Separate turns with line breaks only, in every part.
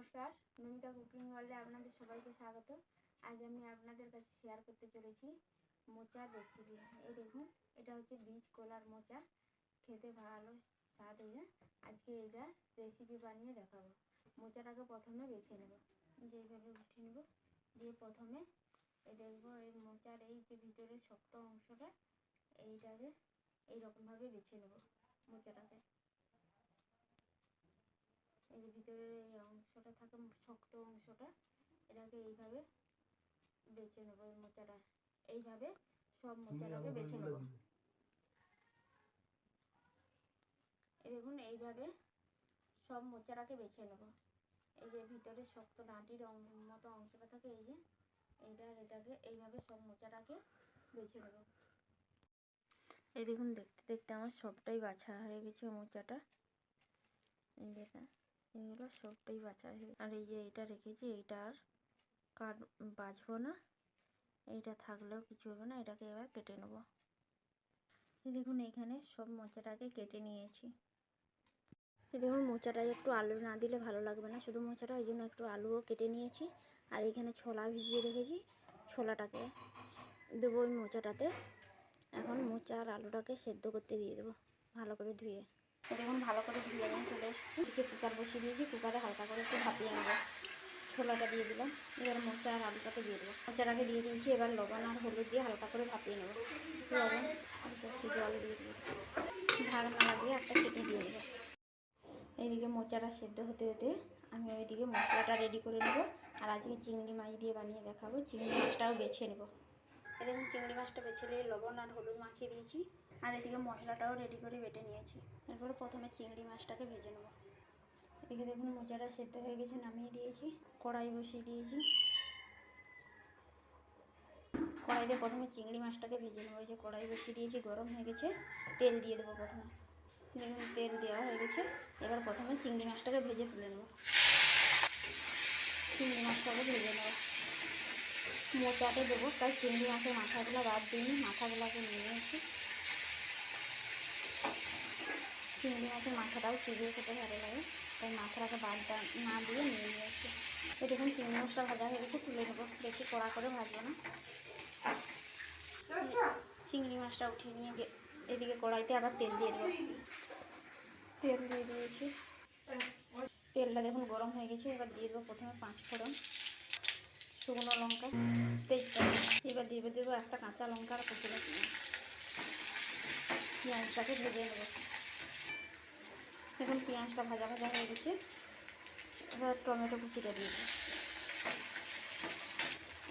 নমস্কার, নমিতা কুকিং ওয়ার্ল্ডে আপনাদের সবাইকে স্বাগত। আজ আমি আপনাদের কাছে শেয়ার করতে চলেছি মোচার রেসিপি। এই দেখুন, এটা হচ্ছে বীজ কলার মোচা, খেতে ভালো স্বাদ হয়ে। আজকে এটা রেসিপি বানিয়ে দেখাবো। মোচাটাকে প্রথমে বেছে নেব, যেইভাবে উঠিয়ে নেব, দিয়ে প্রথমে এই দেখবো এই মোচার এই যে ভিতরের শক্ত অংশটা, এইটাকে এইরকমভাবে বেছে নেব মোচাটাকে। এই যে ভিতরের এই অংশটা থাকে শক্ত অংশটা, এটাকে এইভাবে বেছে নেব। এই মোচাটা এইভাবে সব মোচাটাকে বেছে নেব। এই দেখুন, এইভাবে সব মোচাটাকে বেছে নেব। এই যে ভিতরে শক্ত ডাঁটির মতো অংশটা থাকে, এই যে এটাকে এইভাবে সব মোচাটাকে বেছে নেব। এই দেখুন, দেখতে দেখতে আমার সবটাই বাছা হয়ে গেছে মোচাটা। এই দেখুন, এগুলো সবটাই বাছা হয়ে, আর এই যে এটা রেখেছি, এইটা আর বাছবো না, এইটা থাকলেও কিছু হবে না। এটাকে এবার কেটে নেব। দেখুন, এখানে সব মোচাটাকে কেটে নিয়েছি। দেখুন, মোচাটা একটু আলু না দিলে ভালো লাগবে না, শুধু মোচাটা, ওই জন্য একটু আলুও কেটে নিয়েছি। আর এখানে ছোলা ভিজিয়ে রেখেছি, ছোলাটাকে দেবো ওই মোচাটাতে। এখন মোচা আর আলুটাকে সেদ্ধ করতে দিয়ে দেবো ভালো করে ধুয়ে। দেখুন, ভালো করে ধুয়ে নিয়ে চলে এসেছি। কুকার বসিয়ে দিয়েছি, কুকারে হালকা করে একটু ভাপিয়ে নেবো। ছোলাটা দিয়ে দিলাম, এবার মোচা আর আলুটাকে দিয়ে দেবো। মোচাটাকে দিয়ে দিয়েছি, এবার লবণ আর হলুদ দিয়ে হালকা করে ভাপিয়ে নেবো। লবণ একটু জল দিয়ে দেবো, ঢাক না লাগিয়ে একটা সিটি দিয়ে দেবো। এইদিকে মোচাটা সেদ্ধ হতে হতে আমি ওইদিকে মশলাটা রেডি করে নেবো। আর আজকে চিংড়ি মাছ দিয়ে বানিয়ে দেখাবো। চিংড়ি মাছটাও বেছে নেবো। দেখুন, চিংড়ি মাছটা বেছে নিয়ে লবণ আর হলুদ মাখিয়ে দিয়েছি, আর এদিকে মশলাটাও রেডি করে বেটে নিয়েছি। এরপর প্রথমে চিংড়ি মাছটাকে ভেজে নেবো। এদিকে দেখুন, মোচাটা সেদ্ধ হয়ে গেছে, নামিয়ে দিয়েছি। কড়াই বসিয়ে দিয়েছি, কড়াইতে প্রথমে চিংড়ি মাছটাকে ভেজে নেবো। এই যে কড়াই বসিয়ে দিয়েছি, গরম হয়ে গেছে, তেল দিয়ে দেবো প্রথমে। দেখুন, তেল দেওয়া হয়ে গেছে, এবার প্রথমে চিংড়ি মাছটাকে ভেজে তুলে নেব। চিংড়ি মাছটাকে ভেজে নেব, মোচাতে দেবো, তাই চিংড়ি মাছের মাথাগুলো বাদ দিইনি, মাথাগুলোকে নিয়ে নিয়েছি। চিংড়ি মাছের মাথাটাও চিবিয়ে খেতে ভালো লাগে, তাই মাথাটাকে বাদ না দিয়ে নিয়ে নিয়েছি। তো দেখুন, চিংড়ি মাছটা ভাজা হয়ে গেছে, তুলে নেবো। বেশি কড়া করে ভাজবো না। চিংড়ি মাছটা উঠিয়ে নিয়ে এদিকে কড়াইতে আবার তেল দিয়ে দেবো। তেল দিয়ে দিয়েছি, তেলটা দেখুন গরম হয়ে গেছে। এবার দিয়ে দেবো প্রথমে 5 ফোড়ন, শুকনো লঙ্কা, তেজপাতা। এবার দিয়ে দেবো একটা কাঁচা লঙ্কা আর কুচনো পেঁয়াজটাকে ভেজে নেবো। দেখুন, পেঁয়াজটা ভাজা ভাজা হয়ে গেছে, এবার টমেটো কুচিটা দিয়ে দেবো।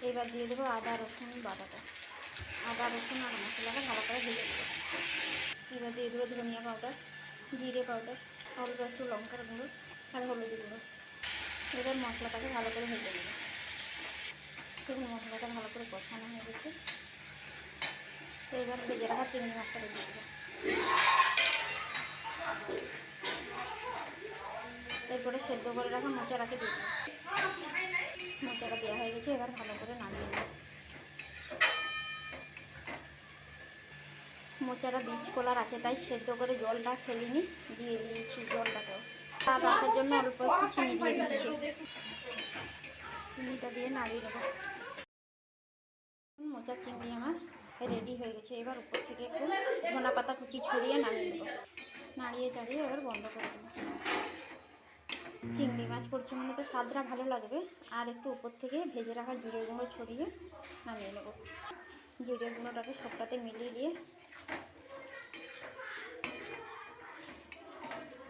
এবার দিয়ে দেবো আদা রসুন বাটাটা, আদা রসুন আর মশলাটা ভালো করে ভেজে দেবো। এবার দিয়ে দেবো ধনিয়া পাউডার, জিরে পাউডার, অল্প একটু লঙ্কার গুঁড়ো আর হলুদ গুঁড়ো। এবার মশলাটাকে ভালো করে ভেজে নেবো। দেখুন, মশলাটা ভালো করে কষানো হয়ে গেছে, এবার ভেজে রাখা চিংড়ি মাছটা দিয়ে দেবো। এরপরে সেদ্ধ করে রাখা মোচাটাকে দিয়ে দেবো। মোচাটা দেওয়া হয়ে গেছে, এবার ভালো করে নামিয়ে নেব। মোচাটা বীজ কলার আছে, তাই সেদ্ধ করে জলটা ফেলিনি, দিয়ে দিয়েছি জলটাকেও। স্বাদ আসার জন্য অল্প একটু চিনি দিয়ে দিচ্ছি। চিনিটা দিয়ে নাড়িয়ে নেব। মোচার চিংড়ি আমার রেডি হয়ে গেছে। এবার উপর থেকে একটু ধনা পাতা কুচি ছড়িয়ে নামিয়ে নেব। নাড়িয়ে চাড়িয়ে এবার বন্ধ করে দেবো। চিংড়ি মাছ করছি মানে তো স্বাদটা ভালো লাগবে, আর একটু উপর থেকে ভেজে রাখা জিরে গুঁড়ো ছড়িয়ে নামিয়ে নেব। জিরে গুঁড়োটাকে সবটাতে মিলিয়ে দিয়ে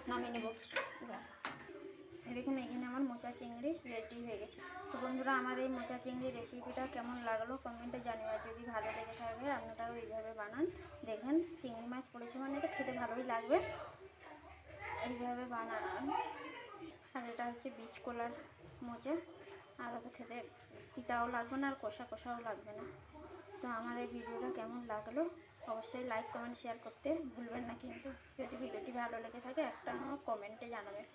নামিয়ে নেব। দেখুন, এখানে আমার মোচা চিংড়ি রেডি হয়ে গেছে। তো বন্ধুরা, আমার এই মোচা চিংড়ি রেসিপিটা কেমন লাগলো কমেন্টে জানিও। যদি ভালো লেগে থাকে আপনারাও এইভাবে বানান। দেখবেন, চিংড়ি মাছ পড়েছে মানে তো খেতে ভালোই লাগবে। এইভাবে বানান। আর এটা হচ্ছে বীজ কলার মোচা, আর তো খেতে তিতাও লাগবে না আর কষা কষাও লাগবে না। তো আমার এই ভিডিওটা কেমন লাগলো অবশ্যই লাইক কমেন্ট শেয়ার করতে ভুলবেন না কিন্তু। যদি ভিডিওটি ভালো লেগে থাকে একটা কমেন্টে জানাবেন।